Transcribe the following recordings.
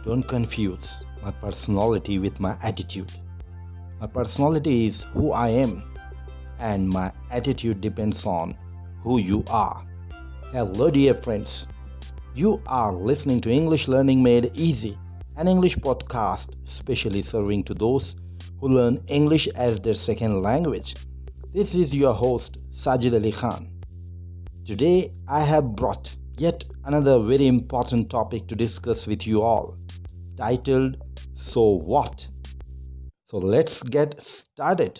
Don't confuse my personality with my attitude. My personality is who I am, and my attitude depends on who you are. Hello, dear friends. You are listening to English Learning Made Easy, an English podcast specially serving to those who learn English as their second language. This is your host, Sajid Ali Khan. Today, I have brought yet another very important topic to discuss with you all, titled So What? So let's get started.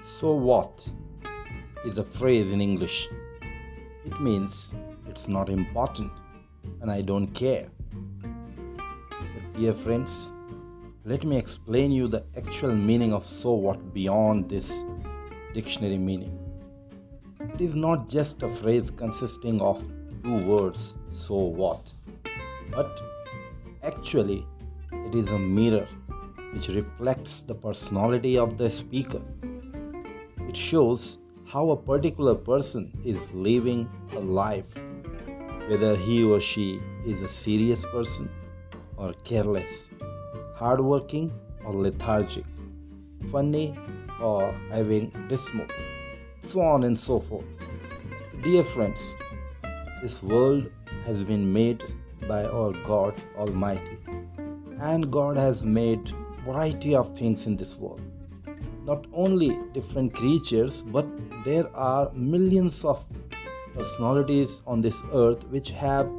So what is a phrase in English? It means it's not important and I don't care. But dear friends, let me explain you the actual meaning of so what beyond this dictionary meaning. It is not just a phrase consisting of two words, so what, but actually it is a mirror which reflects the personality of the speaker. It shows how a particular person is living a life, whether he or she is a serious person or careless, hardworking or lethargic, funny or having dismal, so on and so forth. Dear friends, this world has been made by our God Almighty, and God has made variety of things in this world. Not only different creatures, but there are millions of personalities on this earth which have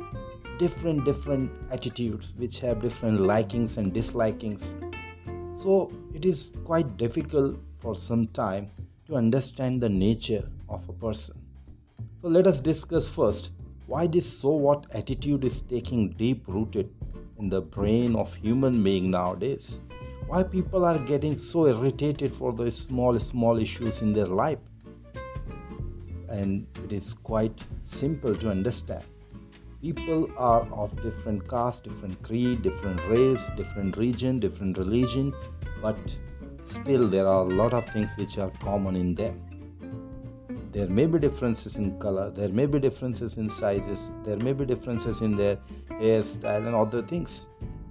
different attitudes, which have different likings and dislikings. So it is quite difficult for some time to understand the nature of a person. So let us discuss first why this so what attitude is taking deep rooted in the brain of human being nowadays. Why people are getting so irritated for the small issues in their life. And it is quite simple to understand. People are of different caste, different creed, different race, different region, different religion, but still there are a lot of things which are common in them. There may be differences in color, there may be differences in sizes, there may be differences in their hairstyle and other things,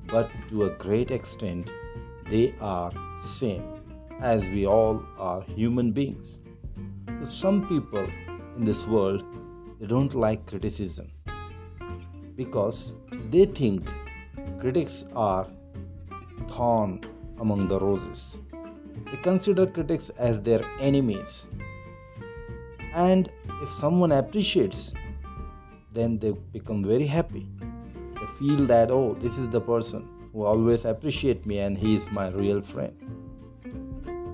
but to a great extent they are same, as we all are human beings. So some people in this world, they don't like criticism because they think critics are thorn among the roses. They consider critics as their enemies. And if someone appreciates, then they become very happy. They feel that, oh, this is the person who always appreciate me and he is my real friend.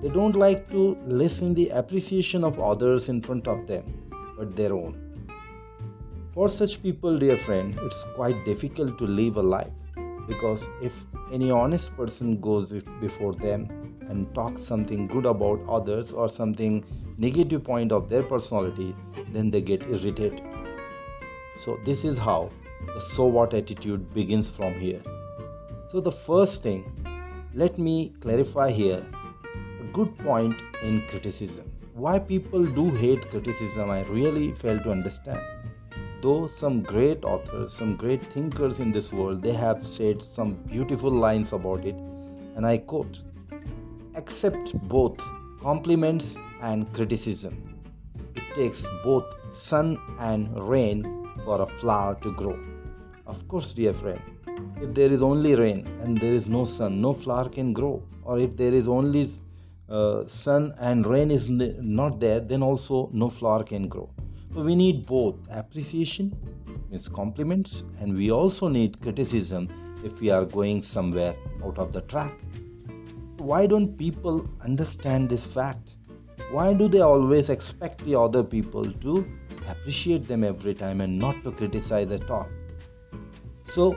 They don't like to listen the appreciation of others in front of them, but their own. For such people, dear friend, it's quite difficult to live a life, because if any honest person goes before them and talks something good about others or something negative point of their personality, then they get irritated. So this is how the so what attitude begins from here. So the first thing, let me clarify here a good point in criticism. Why people do hate criticism, I really fail to understand. Though some great authors, some great thinkers in this world, they have said some beautiful lines about it, and I quote, "Accept both compliments and criticism. It takes both sun and rain for a flower to grow." Of course, dear friend, if there is only rain and there is no sun, no flower can grow. Or if there is only sun and rain is not there, then also no flower can grow. So we need both appreciation, means compliments, and we also need criticism if we are going somewhere out of the track. Why don't people understand this fact? Why do they always expect the other people to appreciate them every time and not to criticize at all? So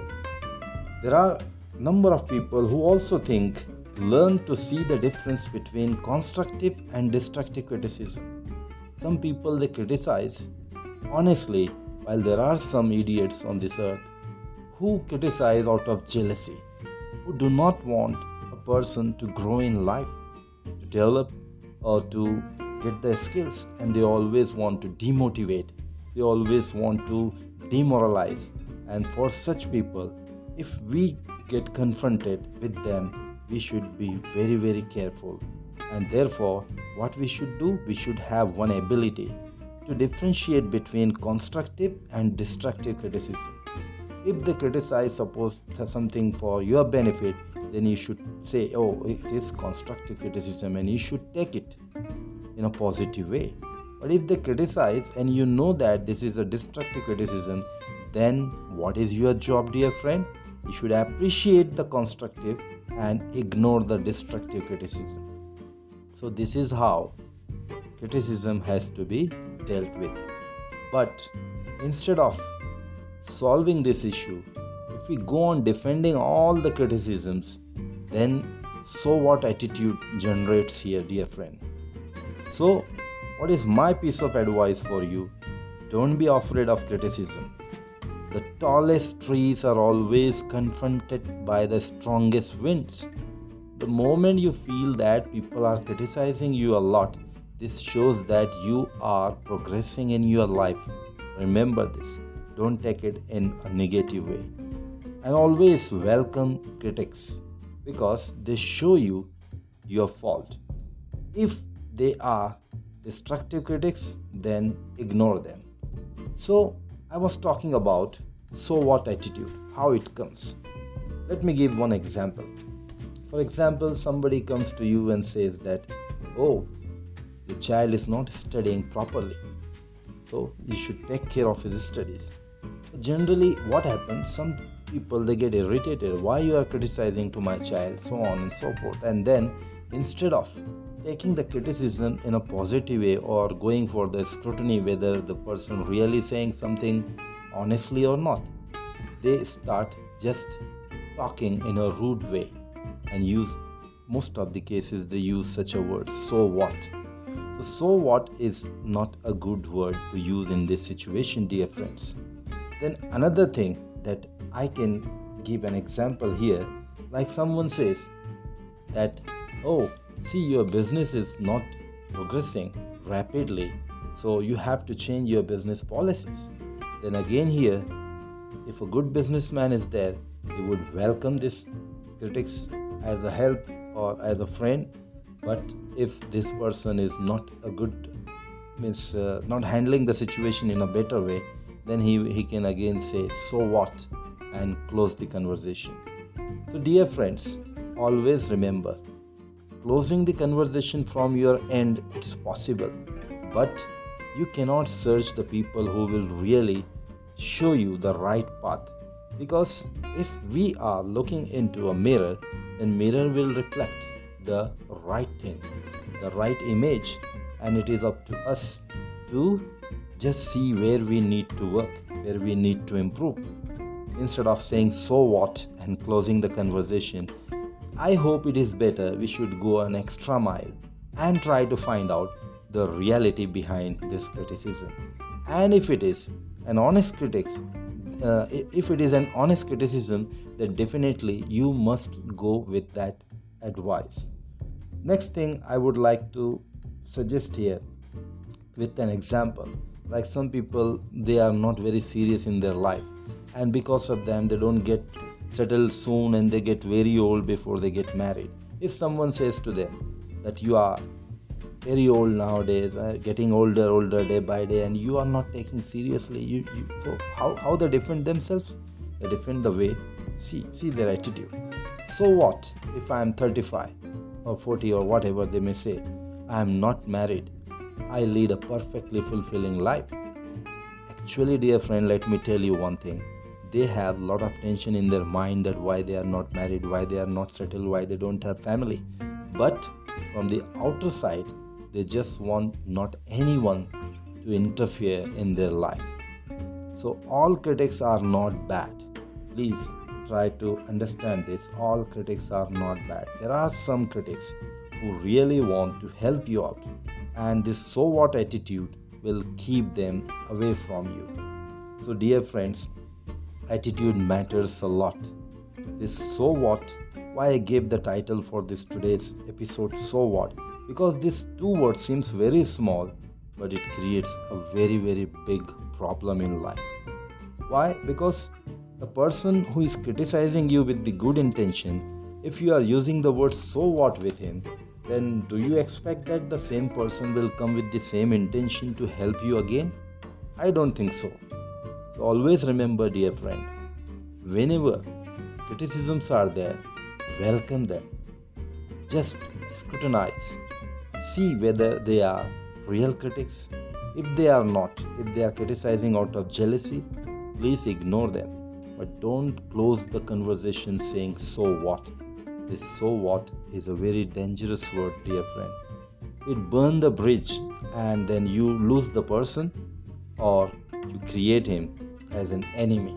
there are a number of people who also think, learn to see the difference between constructive and destructive criticism. Some people, they criticize honestly, while there are some idiots on this earth who criticize out of jealousy, who do not want a person to grow in life, to develop or to get their skills, and they always want to demotivate, they always want to demoralize. And for such people, if we get confronted with them, we should be very, very careful. And therefore, what we should do, we should have one ability to differentiate between constructive and destructive criticism. If they criticize, suppose something for your benefit, then you should say, oh, it is constructive criticism, and you should take it in a positive way. But if they criticize and you know that this is a destructive criticism, then what is your job, dear friend? You should appreciate the constructive and ignore the destructive criticism. So this is how criticism has to be dealt with. But instead of solving this issue, if we go on defending all the criticisms, then so what attitude generates here, dear friend? So what is my piece of advice for you? Don't be afraid of criticism. The tallest trees are always confronted by the strongest winds. The moment you feel that people are criticizing you a lot, this shows that you are progressing in your life. Remember this. Don't take it in a negative way. And always welcome critics, because they show you your fault. If they are destructive critics, then ignore them. So I was talking about so what attitude, how it comes. Let me give one example. For example, somebody comes to you and says that, oh, the child is not studying properly, so you should take care of his studies. Generally, what happens, some people, they get irritated, why you are criticizing to my child, so on and so forth. And then instead of taking the criticism in a positive way or going for the scrutiny whether the person really saying something honestly or not, they start just talking in a rude way and use, most of the cases they use such a word, so what. So what is not a good word to use in this situation, dear friends. Then another thing that I can give an example here, like someone says that, oh, see, your business is not progressing rapidly, so you have to change your business policies. Then again here, if a good businessman is there, he would welcome this critics as a help or as a friend. But if this person is not a good, not handling the situation in a better way, then he can again say, so what, and close the conversation. So dear friends, always remember, closing the conversation from your end, it's possible, but you cannot search the people who will really show you the right path. Because if we are looking into a mirror, then mirror will reflect the right thing, the right image, and it is up to us to just see where we need to work, where we need to improve. Instead of saying so what and closing the conversation, I hope it is better we should go an extra mile and try to find out the reality behind this criticism. And if it is an honest criticism, then definitely you must go with that advice. Next thing I would like to suggest here with an example, like some people, they are not very serious in their life, and because of them they don't get settled soon and they get very old before they get married. If someone says to them that you are very old nowadays, getting older day by day, and you are not taking seriously, so how they defend themselves? They defend the way, see their attitude. So what if I am 35 or 40 or whatever they may say, I am not married, I lead a perfectly fulfilling life. Actually, dear friend, let me tell you one thing. They have a lot of tension in their mind that why they are not married, why they are not settled, why they don't have family. But from the outer side, they just want not anyone to interfere in their life. So all critics are not bad. Please try to understand this. All critics are not bad. There are some critics who really want to help you out, and this so what attitude will keep them away from you. So dear friends, attitude matters a lot. This so what why I gave the title for this today's episode, So What? Because this two words seems very small, but it creates a very, very big problem in life. Why? Because the person who is criticizing you with the good intention, if you are using the word so what with him, then do you expect that the same person will come with the same intention to help you again? I don't think so. So always remember, dear friend, whenever criticisms are there, welcome them. Just scrutinize. See whether they are real critics. If they are not, if they are criticizing out of jealousy, please ignore them. But don't close the conversation saying so what. This so what is a very dangerous word, dear friend. It burns the bridge and then you lose the person, or you create him as an enemy.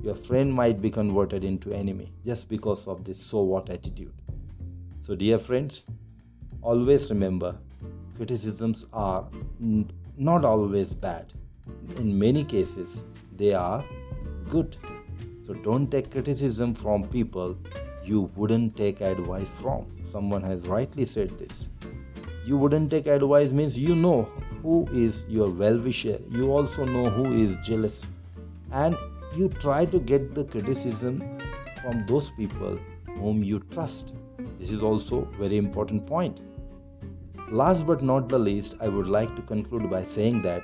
Your friend might be converted into enemy just because of this so what attitude. So dear friends, always remember, criticisms are not always bad. In many cases, they are good. So don't take criticism from people you wouldn't take advice from. Someone has rightly said this. You wouldn't take advice means you know who is your well-wisher. You also know who is jealous. And you try to get the criticism from those people whom you trust. This is also a very important point. Last but not the least, I would like to conclude by saying that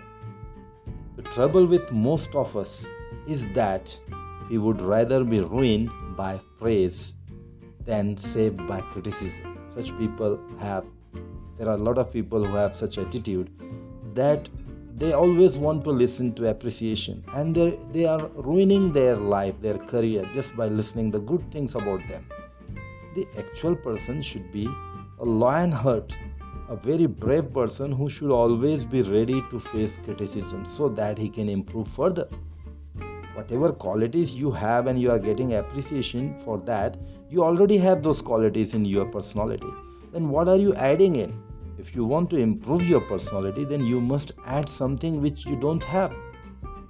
the trouble with most of us is that we would rather be ruined by praise than saved by criticism. There are a lot of people who have such attitude that they always want to listen to appreciation, and they are ruining their life, their career, just by listening the good things about them. The actual person should be a lion heart, a very brave person who should always be ready to face criticism so that he can improve further. Whatever qualities you have and you are getting appreciation for that, you already have those qualities in your personality. Then what are you adding in? If you want to improve your personality, then you must add something which you don't have.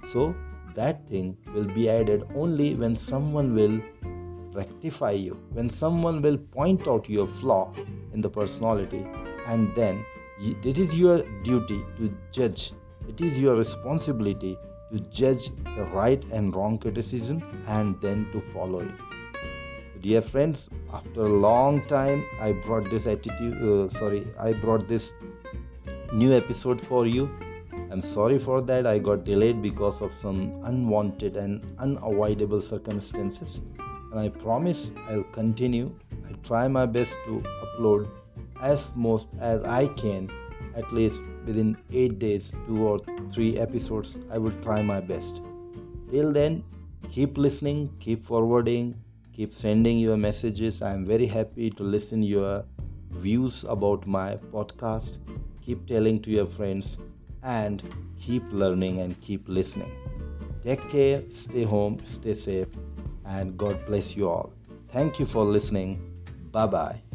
So that thing will be added only when someone will rectify you, when someone will point out your flaw in the personality, and then it is your duty to judge. It is your responsibility to judge the right and wrong criticism and then to follow it. Dear friends, after a long time, I brought this new episode for you. I'm sorry for that. I got delayed because of some unwanted and unavoidable circumstances. And I promise I'll continue. I'll try my best to upload as most as I can, at least within 8 days, 2 or 3 episodes. I will try my best. Till then, keep listening, keep forwarding, keep sending your messages. I am very happy to listen your views about my podcast. Keep telling to your friends and keep learning and keep listening. Take care, stay home, stay safe, and God bless you all. Thank you for listening. Bye-bye.